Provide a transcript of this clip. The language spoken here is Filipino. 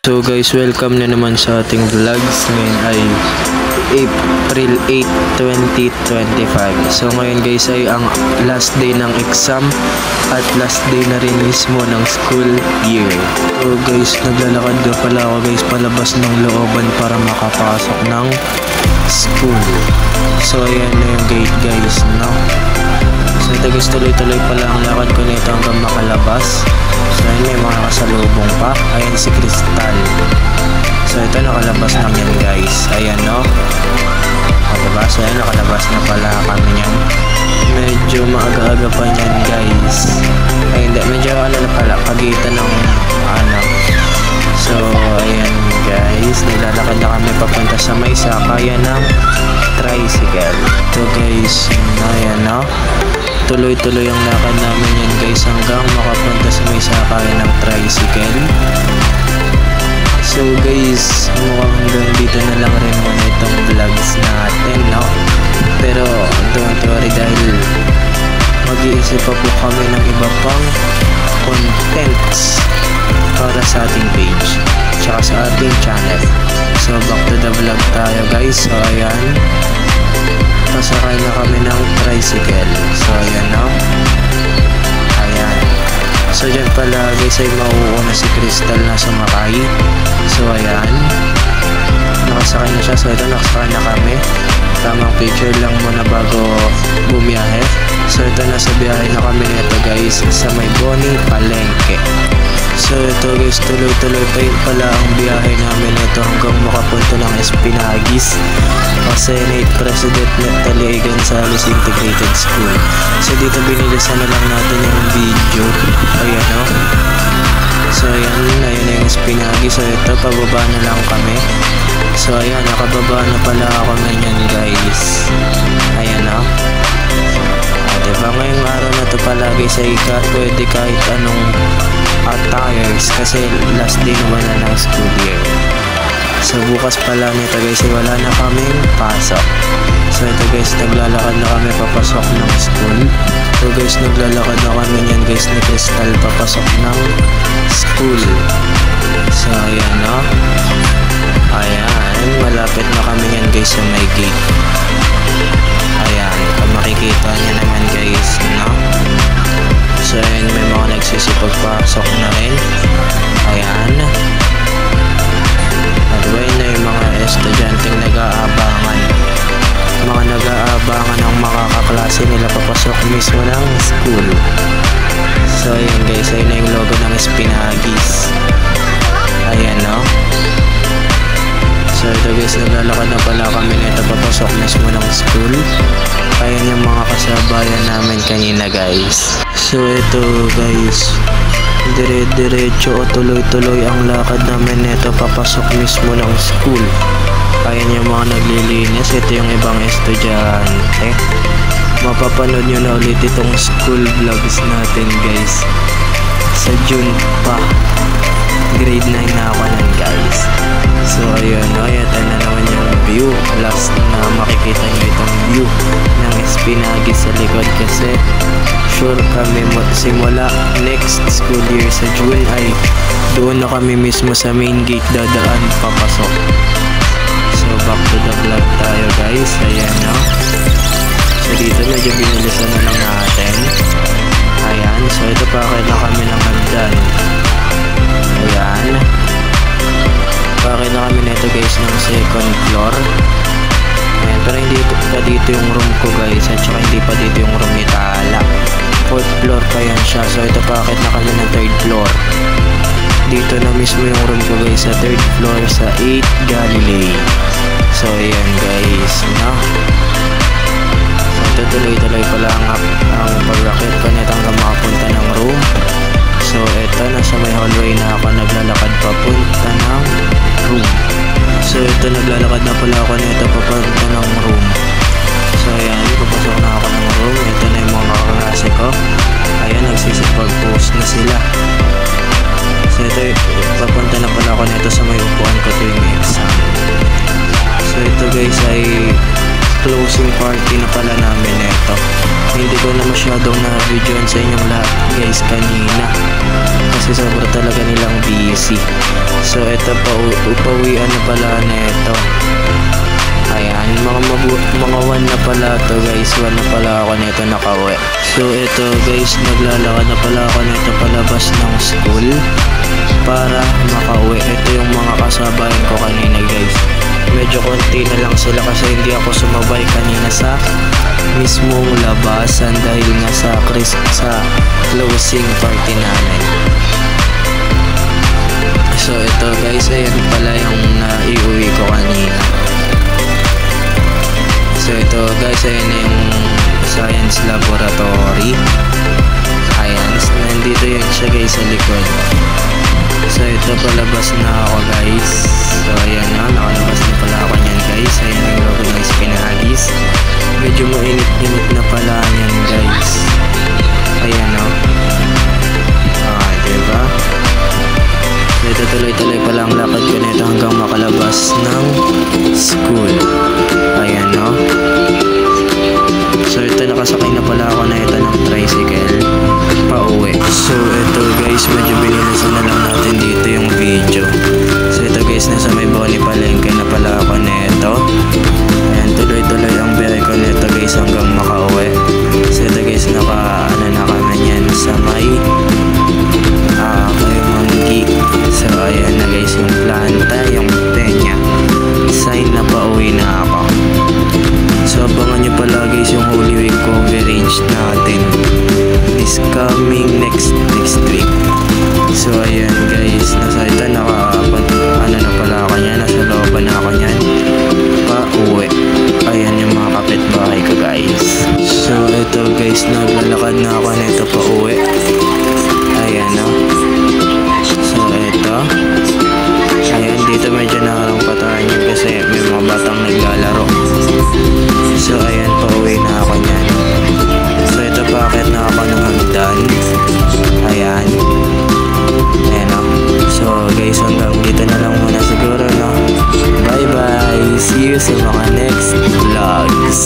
So guys, welcome na naman sa ating vlogs. Ngayon ay April 8, 2025. So ngayon guys ay ang last day ng exam at last day na rin mismo ng school year. So guys, naglalakad na pala ako guys palabas ng looban para makapasok ng school. So ayan na yung gate guys, no? So ito guys, tuloy-tuloy pala ang lakad ko nito hanggang makalabas. So ayun, may mga kasalubong pa. Ayan si Crystal. So ito, nakalabas na yan guys. Ayan, no? O diba? So ayan, nakalabas na pala kami yan. Medyo maaga-aga pa yan guys. Ay hindi, medyo ano na pala, pagitan ng ano. So ayan guys, nilalakad na kami papunta sa may sakayan ng tricycle. So guys, ayan, no? Tuloy-tuloy ang lakad namin yan guys hanggang makapunta sa may sakayan ng tricycle. So guys, mukhang hanggang dito na lang rin muna itong vlogs natin, no? Pero don't worry dahil mag-iisip pa po kami ng iba pang contents para sa ating page tsaka sa ating channel. So back to the vlog tayo guys. So ayan, pasakay na kami ng tricycle. So ayan, no? Ayan. So dyan pala guys ay mauuna si Crystal na sumakay. So ayan, nakasakay na siya. So ito, nakasakay na kami. Tamang picture lang muna bago bumiyahe. So ito, nasa biyahe na kami nito guys sa may Boni Palengke. So ito guys, tuloy-tuloy pa yun pala ang biyahe namin ito hanggang makapunta ng Espinagis o Senate President Natalie Gonzales Integrated School. So dito binilisan na lang natin yung video. Ayan, no? So ayan na yung Espinagis. So ito, pababa na lang kami. So ayan, nakababa na pala ako ngayon guys. Ayan, no? Diba ngayong araw na to palagi sa pwede kahit anong attires kasi last day naman na ng school year. So bukas pala nito guys ay wala na kaming pasok. So ito guys, naglalakad na kami papasok ng school. So guys, naglalakad na kami yan guys ni Crystal papasok ng school. So ayan, no? Ayan, malapit na kami yan guys sa may gate. Ayan, kung makikita niya naman guys, no? So ayan, may mga nagsisipagpasok na rin. Ayan. At yun na yung mga estudyanteng nag-aabangan. Mga nag-aabangan ng mga kaklase nila papasok mismo ng school. So ayan guys, ayun na yung logo ng Espinagis. Ayan, no? So ito guys, naglalakad na pala kami nito papasok mismo ng school. Ayan yung mga kasabayan namin kanina guys. So ito guys, dire-diretso o tuloy-tuloy ang lakad namin nito papasok mismo ng school. Ayan yung mga naglilinis. Ito yung ibang estudyante. Mapapanood nyo na ulit itong school vlogs natin guys sa June pa. Grade 9 na ako nun guys. So ayun, ayan na naman yung view. Last na makikita nyo itong view ng Espinagis sa likod kasi sure kami simula next school year sa June ay doon na kami mismo sa main gate dadaan papasok. So back to the vlog tayo guys. Ayan, no? So dito medyo binilisan na lang natin. Ayan, so ito pa na kami ng hagdan. Ayan, bakit na kami nito guys ng second floor. Ayan, pero hindi pa dito yung room ko guys at saka hindi pa dito yung room ni Tala. 4th floor pa yan siya. So ito, bakit na kami ng 3rd floor. Dito na mismo yung room ko guys sa 3rd floor sa 8 Galilei. So ayan guys, no? So ito, tuloy-tuloy pala ang pag-rakit ko nito hanggang makapunta ng room. So ito, nasa may hallway na ako naglalakad papunta ng room. So ito, naglalakad na pala ako nito papunta ng room. So ayan, papasok na ako ng room. Ito na yung mga kaklase ko. Ayan, nagsisipag-post na sila. So ito, papunta na pala ako nito sa may upuan ko tuwing exam. So ito guys ay closing party na pala namin ito. Hindi ko na masyadong na-videoan sa inyong lahat guys kanina kasi sobrang talaga nilang busy. So ito pa, upawian na pala na ito. Ayan, mga 1 na pala to guys. 1 na pala ako nito nakauwi. So ito guys, naglalakad na pala ako nito palabas ng school para makauwi. Ito yung mga kasabayan ko kanina guys. Medyo konti na lang sila kasi hindi ako sumabay kanina sa mismong labasan dahil nga sa closing party namin. So ito guys, ayan pala yung naiuwi ko kanina. So ito guys, ayan yung science laboratory. Ayan, nandito yun siya guys sa likod. So ito palabas na ako guys. So ayan na, nakalabas na pala ako nyan guys. Ayan yung logo ng Spinagis. Medyo mainit-init na pala yan guys. Ayan o. Diba? So ito tuloy-tuloy pala ang lakad ko nito hanggang makalabas ng school. Ayan o. So ito nakasakay na pala ako na ito ng tricycle pauwi. So ito guys, medyo binilisan na lang natin dito yung video. So ito guys, nasa may Boni Palengke na pala ako nito. Ayan, tuloy-tuloy ang biyahe ko nito guys hanggang makauwi. So ito guys, naka-ano na kami yan sa may Manggi. So ayan na guys yung planta, yung Peña. Sign na pauwi na ako. So abangan nyo pala guys yung Holy Week coverage natin is coming next week. So ayan guys, nasa ito ano na pala ako niyan, nasa looban na ako niyan pauwi. Ayan yung mga kapitbahay ko guys. So ito guys, naglalakad na ako nito pauwi. Ayan o. So ito, ayan dito medyo nakarangpatahan yun kasi may mga batang naglalaro. So ayan, pauwi na ako niyan. So ito, bakit na ako ng hagdan. Ayan. Ayan o. So guys, hanggang dito na lang muna siguro no. Bye bye. See you sa mga next vlogs.